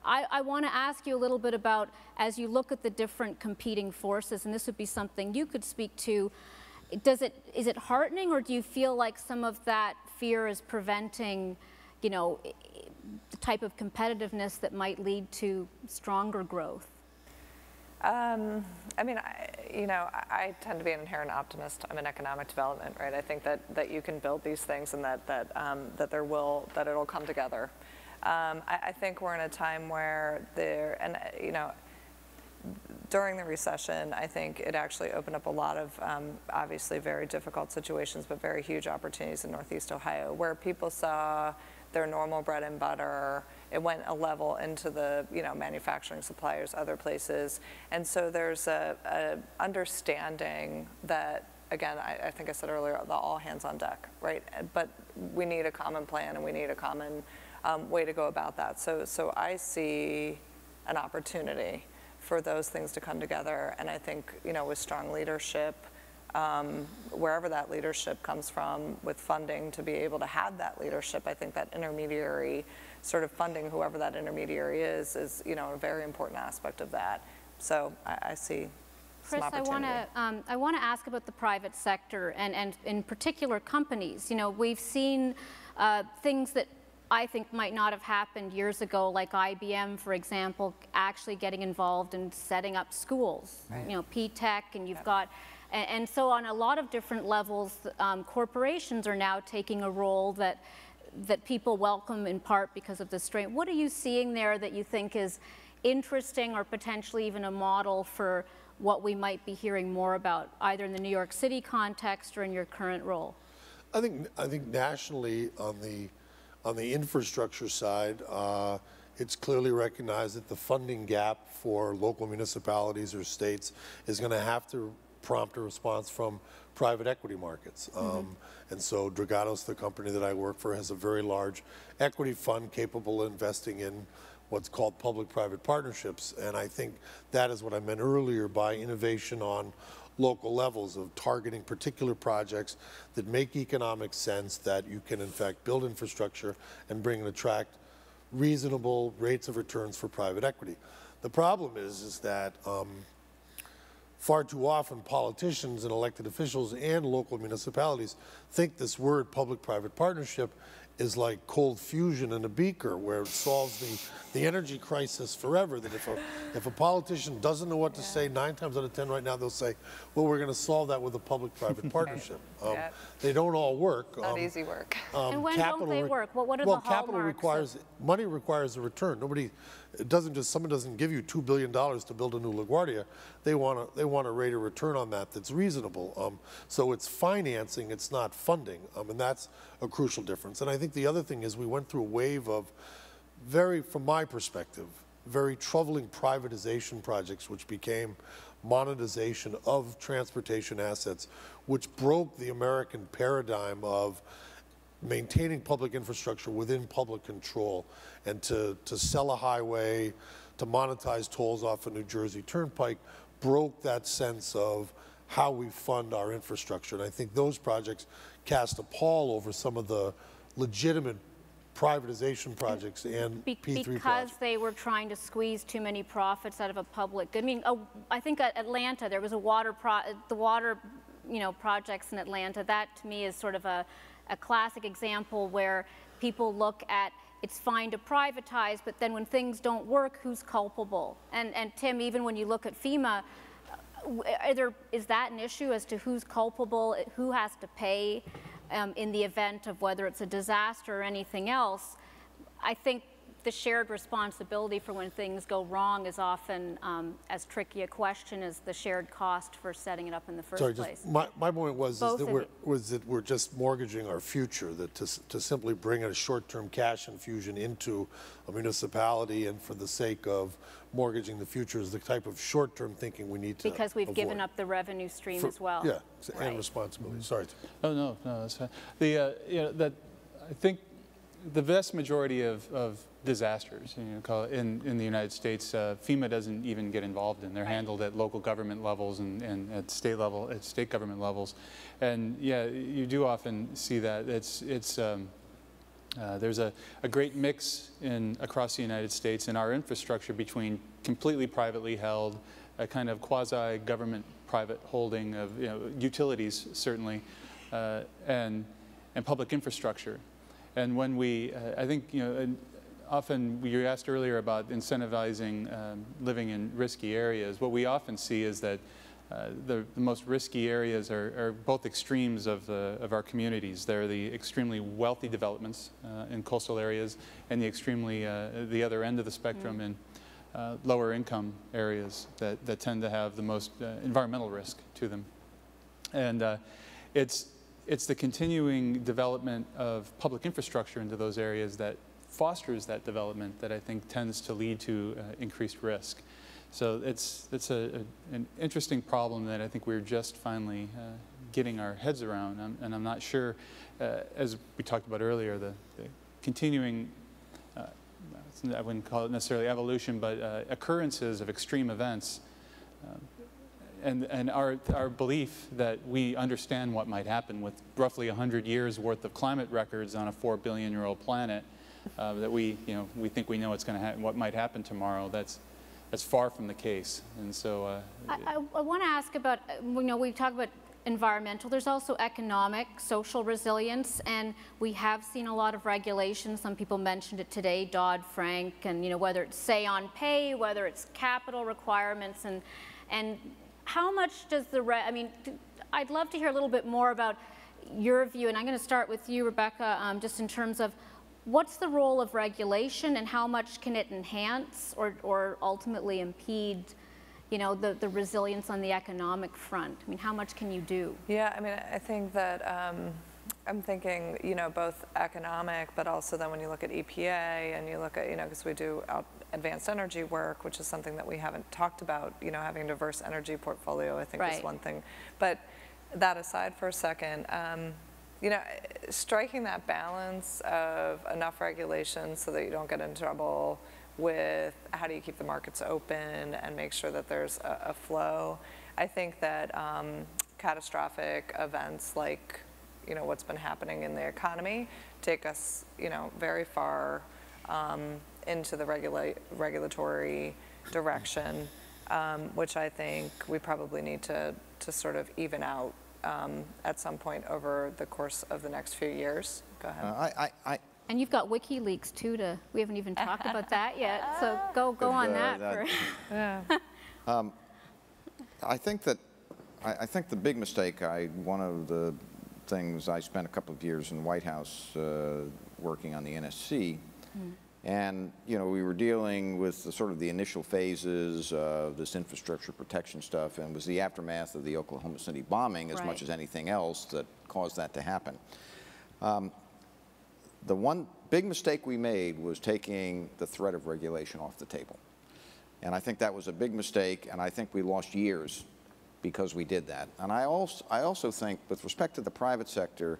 I want to ask you a little bit about, as you look at the different competing forces, and this would be something you could speak to, is it heartening, or do you feel like some of that fear is preventing, the type of competitiveness that might lead to stronger growth? I mean, I tend to be an inherent optimist. I'm in economic development, right? I think that you can build these things and that it'll come together. I think we're in a time where during the recession, I think it actually opened up a lot of obviously very difficult situations, but very huge opportunities in Northeast Ohio, where people saw their normal bread and butter. It went a level into the, manufacturing suppliers, other places. And so there's a understanding that, again, I think I said earlier, the all hands on deck, right? But we need a common plan and we need a common way to go about that. So I see an opportunity for those things to come together. And I think, with strong leadership, wherever that leadership comes from, with funding to be able to have that leadership, I think that intermediary sort of funding, whoever that intermediary is a very important aspect of that. So I see some opportunity. I want to ask about the private sector and in particular companies. We've seen things that I think might not have happened years ago, like IBM, for example, actually getting involved in setting up schools, right. P-Tech, and you've got, and so on a lot of different levels, corporations are now taking a role that people welcome in part because of the strength. What are you seeing there that you think is interesting or potentially even a model for what we might be hearing more about, either in the New York City context or in your current role? I think nationally on the infrastructure side, it's clearly recognized that the funding gap for local municipalities or states is going to have to prompt a response from private equity markets. And so Dragados, the company that I work for, has a very large equity fund capable of investing in what's called public-private partnerships. And I think that is what I meant earlier by innovation on local levels of targeting particular projects that make economic sense, that you can in fact build infrastructure and bring and attract reasonable rates of returns for private equity. The problem is that far too often politicians and elected officials and local municipalities think this word public-private partnership is like cold fusion in a beaker, where it solves the energy crisis forever. That if a politician doesn't know what to say, 9 times out of 10 right now they'll say, well, we're going to solve that with a public-private partnership. They don't all work. Not easy work. And when don't they work? What are the hallmarks? Capital requires, money requires a return. Someone doesn't give you $2 billion to build a new LaGuardia. They want a rate of return on that that's reasonable. So it's financing, it's not funding, and that's a crucial difference. And I think the other thing is we went through a wave of from my perspective, very troubling privatization projects, which became monetization of transportation assets, which broke the American paradigm of maintaining public infrastructure within public control, and to sell a highway, to monetize tolls off a New Jersey Turnpike, broke that sense of how we fund our infrastructure. And I think those projects cast a pall over some of the legitimate privatization projects and P3 projects. Because they were trying to squeeze too many profits out of a public good. I mean, I think at Atlanta there was the water projects in Atlanta. That to me is sort of a classic example where people look at, it's fine to privatize, but then when things don't work, who's culpable? And Tim, even when you look at FEMA, is that an issue as to who's culpable, who has to pay in the event of whether it's a disaster or anything else? I think the shared responsibility for when things go wrong is often as tricky a question as the shared cost for setting it up in the first place. My point was that we're just mortgaging our future, that to simply bring a short-term cash infusion into a municipality and for the sake of mortgaging the future is the type of short-term thinking we need to Because we've given up the revenue stream as well. Yeah, right. And responsibility. Sorry. Oh, no, that's fine. I think the vast majority of disasters, in the United States, FEMA doesn't even get involved in. They're handled at local government levels and at state government levels, and yeah, you do often see that. There's a great mix across the United States in our infrastructure between completely privately held, a kind of quasi-government private holding of utilities certainly, and public infrastructure. And when I think, often you asked earlier about incentivizing living in risky areas. What we often see is that the most risky areas are both extremes of our communities. They're the extremely wealthy developments in coastal areas, and the other end of the spectrum in lower income areas that tend to have the most environmental risk to them. And it's the continuing development of public infrastructure into those areas that fosters that development that I think tends to lead to increased risk. So it's an interesting problem that I think we're just finally getting our heads around. And I'm not sure, as we talked about earlier, the continuing, I wouldn't call it necessarily evolution, but occurrences of extreme events. And our belief that we understand what might happen with roughly 100 years worth of climate records on a 4 billion-year-old planet, that we think we know what's going to happen, what might happen tomorrow. That's far from the case. And so I want to ask about, we've talked about environmental, there's also economic, social resilience, and we have seen a lot of regulations. Some people mentioned it today, Dodd-Frank, and whether it's say on pay, whether it's capital requirements, and how much does I'd love to hear a little bit more about your view, and I'm going to start with you, Rebecca, just in terms of what's the role of regulation and how much can it enhance or ultimately impede the resilience on the economic front? I mean, how much can you do? Yeah, I mean, I think that I'm thinking, both economic, but also then when you look at EPA and you look at, because we do advanced energy work, which is something that we haven't talked about, having a diverse energy portfolio, I think is one thing. But that aside for a second, striking that balance of enough regulation so that you don't get into trouble with how do you keep the markets open and make sure that there's a flow. I think that catastrophic events like what's been happening in the economy take us very far into the regulatory direction, which I think we probably need to sort of even out at some point over the course of the next few years. Go ahead. And you've got WikiLeaks too. We haven't even talked about that yet. So go on that. I think the big mistake. One of the things I spent a couple of years in the White House working on the NSC. And we were dealing with the initial phases of this infrastructure protection stuff, and it was the aftermath of the Oklahoma City bombing as much as anything else that caused that to happen. The one big mistake we made was taking the threat of regulation off the table. And I think that was a big mistake, and I think we lost years because we did that. And I also think, with respect to the private sector,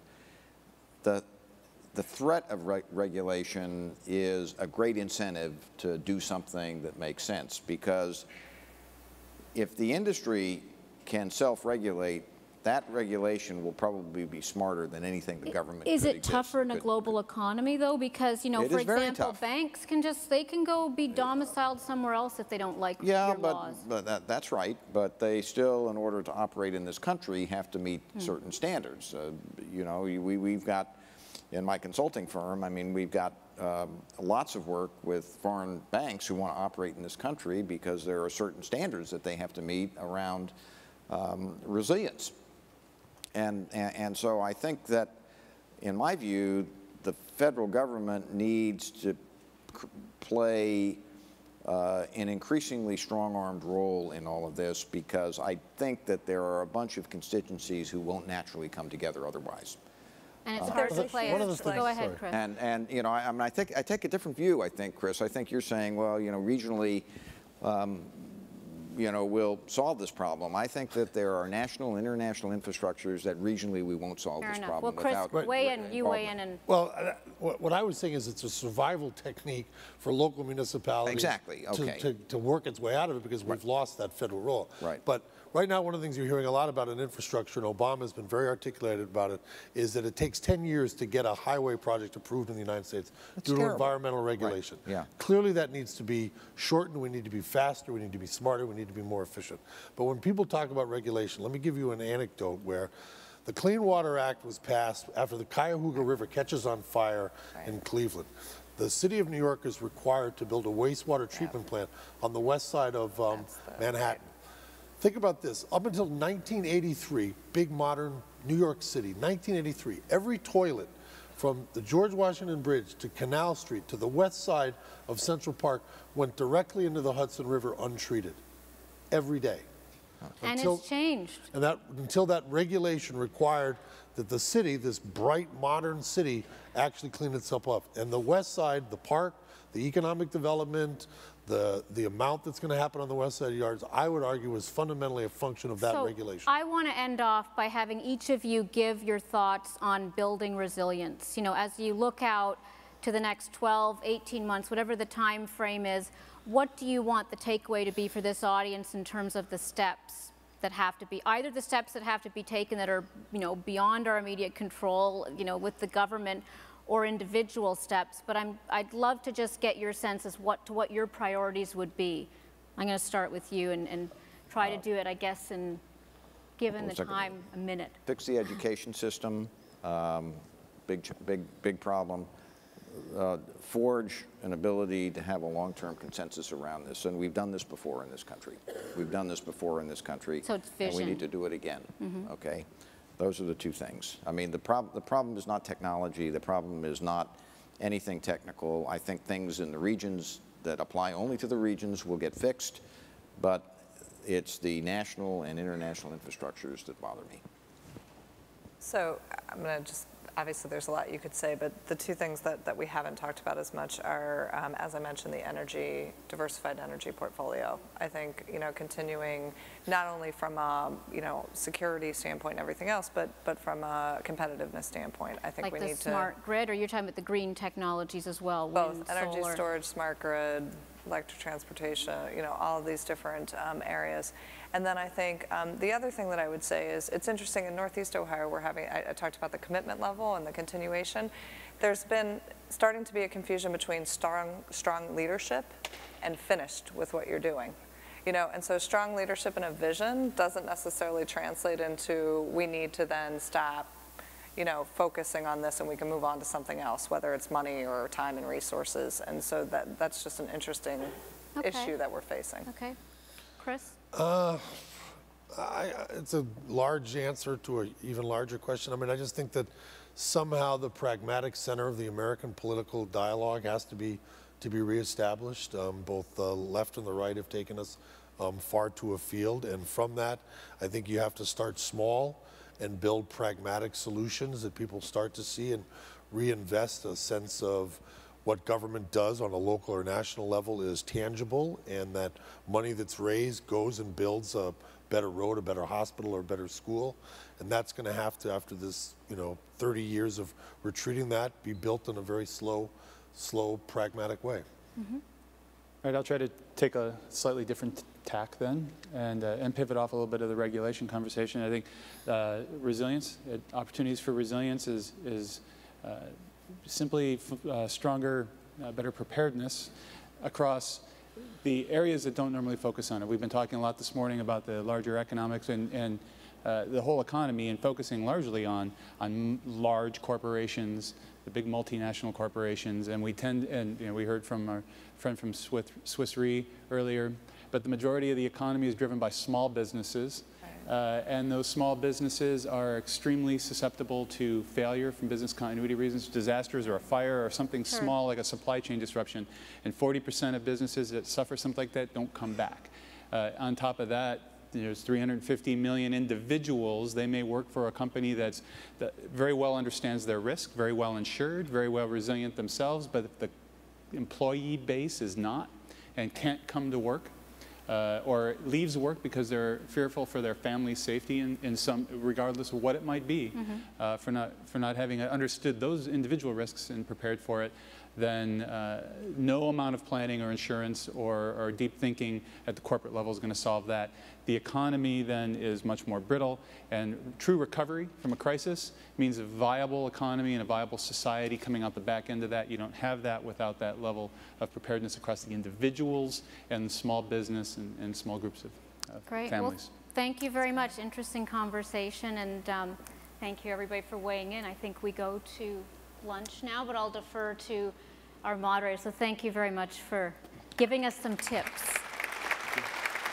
the threat of regulation is a great incentive to do something that makes sense, because if the industry can self-regulate, that regulation will probably be smarter than anything the government could. Is it tougher in a global economy, though? Because, for example, banks can go be domiciled somewhere else if they don't like your laws. Yeah, but that's right. But they still, in order to operate in this country, have to meet certain standards. We've got, in my consulting firm, we've got lots of work with foreign banks who want to operate in this country because there are certain standards that they have to meet around resilience. And so I think that, in my view, the federal government needs to play an increasingly strong-armed role in all of this, because I think that there are a bunch of constituencies who won't naturally come together otherwise. And it's hard to play. Go ahead, Chris. And I take a different view. I think, Chris. I think you're saying, well, regionally, we'll solve this problem. I think that there are national and international infrastructures that regionally we won't solve this problem without. Well, Chris, weigh in. And well, what I was saying is it's a survival technique for local municipalities. Exactly. Okay. To work its way out of it, because we've lost that federal role. Right. But right now, one of the things you're hearing a lot about in infrastructure, and Obama's been very articulated about it, is that it takes 10 years to get a highway project approved in the United States due to environmental regulation. Right. Yeah. Clearly, that needs to be shortened. We need to be faster. We need to be smarter. We need to be more efficient. But when people talk about regulation, let me give you an anecdote where the Clean Water Act was passed after the Cuyahoga River catches on fire in Cleveland. The city of New York is required to build a wastewater treatment plant on the west side of Manhattan. Think about this. Up until 1983, big modern New York City, 1983, every toilet from the George Washington Bridge to Canal Street to the west side of Central Park went directly into the Hudson River untreated. Every day. And it's changed. And until that regulation required that the city, this bright, modern city, actually clean itself up. And the west side, the park, the economic development, the amount that's going to happen on the west side of yards, I would argue is fundamentally a function of that regulation. I want to end off by having each of you give your thoughts on building resilience. You know, as you look out to the next 12, 18 months, whatever the time frame is, what do you want the takeaway to be for this audience in terms of the steps that have to be, either the steps that have to be taken that are, you know, beyond our immediate control, you know, with the government, or individual steps, but I'd love to just get your sense as to what your priorities would be. I'm going to start with you and try to do it, I guess, in given the time, a minute. Fix the education system, big problem. Forge an ability to have a long-term consensus around this, and we've done this before in this country. We've done this before in this country, so it's vision. And we need to do it again. Okay. Those are the two things. I mean, the problem is not technology. The problem is not anything technical. I think things in the regions that apply only to the regions will get fixed, but it's the national and international infrastructures that bother me. So I'm going to just, obviously there's a lot you could say, but the two things that we haven't talked about as much are, as I mentioned, the diversified energy portfolio. I think, you know, continuing not only from a, you know, security standpoint and everything else, but from a competitiveness standpoint. I think like we the need to. Smart grid, or you're talking about the green technologies as well? Both, wind, energy solar. storage, smart grid, electric transportation, you know, all of these different areas. And then I think the other thing that I would say is it's interesting in Northeast Ohio, we're having, I talked about the commitment level and the continuation. There's been starting to be a confusion between strong leadership and finished with what you're doing. You know, and so strong leadership and a vision doesn't necessarily translate into we need to then stop, you know, focusing on this and we can move on to something else, whether it's money or time and resources. And so that's just an interesting issue that we're facing. Okay. Chris? It's a large answer to an even larger question. I mean, I just think that somehow the pragmatic center of the American political dialogue has to be reestablished. Both the left and the right have taken us far too afield, and from that, I think you have to start small and build pragmatic solutions that people start to see and reinvest a sense of what government does on a local or national level is tangible, and that money that's raised goes and builds a better road, a better hospital, or a better school. And that's going to have to, after this, you know, 30 years of retreating that, be built in a very slow, pragmatic way. All right, I'll try to take a slightly different tack then, and pivot off a little bit of the regulation conversation. I think resilience, opportunities for resilience is simply stronger, better preparedness across the areas that don't normally focus on it. We've been talking a lot this morning about the larger economics and the whole economy, and focusing largely on large corporations, the big multinational corporations, and we heard from our friend from Swiss Re earlier, but the majority of the economy is driven by small businesses. And those small businesses are extremely susceptible to failure from business continuity reasons, disasters or a fire or something small like a supply chain disruption. And 40% of businesses that suffer something like that don't come back. On top of that, there's 350 million individuals. They may work for a company that very well understands their risk, very well insured, very well resilient themselves, but if the employee base is not and can't come to work, or leaves work because they're fearful for their family's safety in some, regardless of what it might be, for not having understood those individual risks and prepared for it, then no amount of planning or insurance or deep thinking at the corporate level is going to solve that. The economy then is much more brittle, and true recovery from a crisis means a viable economy and a viable society coming out the back end of that. You don't have that without that level of preparedness across the individuals and small business and small groups of Great. families. Well, thank you very much. Interesting conversation, and thank you everybody for weighing in. I think we go to lunch now, but I'll defer to our moderator. So thank you very much for giving us some tips.